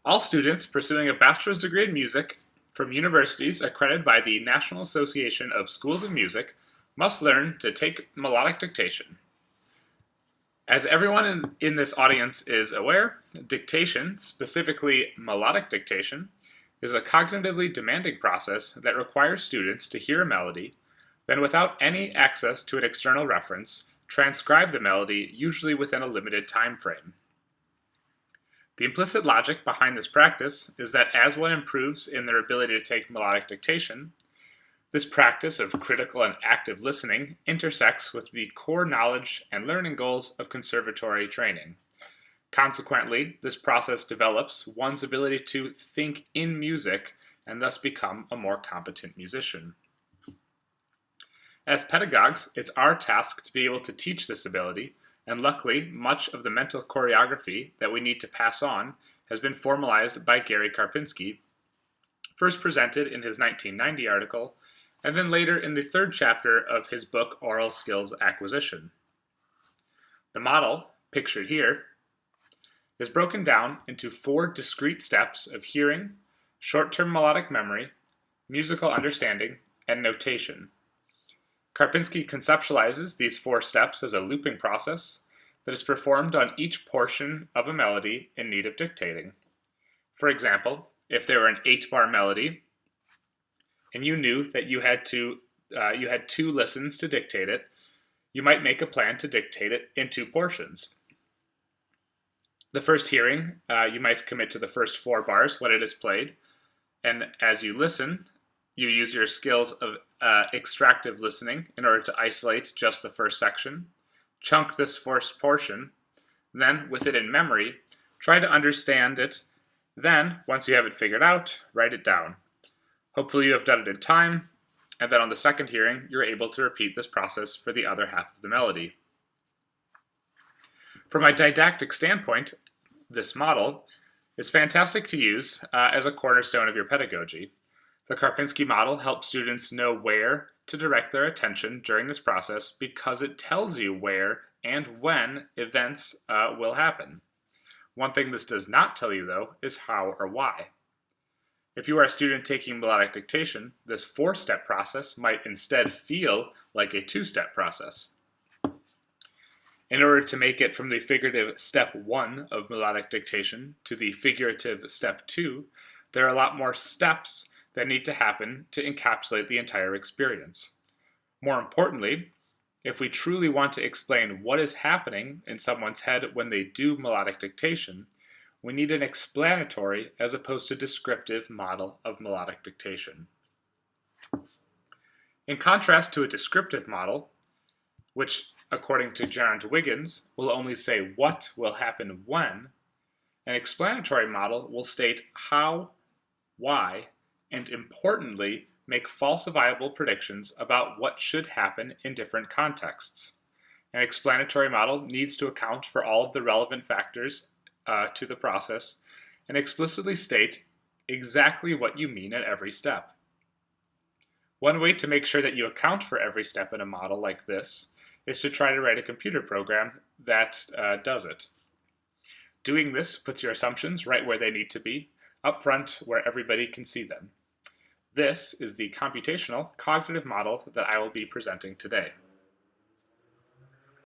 All students pursuing a bachelor's degree in music from universities accredited by the National Association of Schools of Music must learn to take melodic dictation. As everyone in this audience is aware, dictation, specifically melodic dictation, is a cognitively demanding process that requires students to hear a melody, then without any access to an external reference, transcribe the melody, usually within a limited time frame. The implicit logic behind this practice is that as one improves in their ability to take melodic dictation, this practice of critical and active listening intersects with the core knowledge and learning goals of conservatory training. Consequently, this process develops one's ability to think in music and thus become a more competent musician. As pedagogues, it's our task to be able to teach this ability, and luckily, much of the mental choreography that we need to pass on has been formalized by Gary Karpinski, first presented in his 1990 article, and then later in the third chapter of his book, Oral Skills Acquisition. The model, pictured here, is broken down into 4 discrete steps of hearing, short-term melodic memory, musical understanding, and notation. Karpinski conceptualizes these 4 steps as a looping process that is performed on each portion of a melody in need of dictating. For example, if there were an 8-bar melody, and you knew that you had 2 listens to dictate it, you might make a plan to dictate it in 2 portions. The first hearing, you might commit to the first 4 bars when it is played, and as you listen, you use your skills of extractive listening in order to isolate just the first section, chunk this first portion, then with it in memory, try to understand it, then, once you have it figured out, write it down. Hopefully you have done it in time, and then on the second hearing, you're able to repeat this process for the other half of the melody. From a didactic standpoint, this model is fantastic to use as a cornerstone of your pedagogy. The Karpinski model helps students know where to direct their attention during this process because it tells you where and when events will happen. One thing this does not tell you, though, is how or why. If you are a student taking melodic dictation, this 4-step process might instead feel like a 2-step process. In order to make it from the figurative step 1 of melodic dictation to the figurative step 2, there are a lot more steps that need to happen to encapsulate the entire experience. More importantly, if we truly want to explain what is happening in someone's head when they do melodic dictation, we need an explanatory as opposed to descriptive model of melodic dictation. In contrast to a descriptive model, which, according to Geraint Wiggins, will only say what will happen when, an explanatory model will state how, why, and importantly, make falsifiable predictions about what should happen in different contexts. An explanatory model needs to account for all of the relevant factors to the process and explicitly state exactly what you mean at every step. One way to make sure that you account for every step in a model like this is to try to write a computer program that does it. Doing this puts your assumptions right where they need to be, up front where everybody can see them. This is the computational cognitive model that I will be presenting today.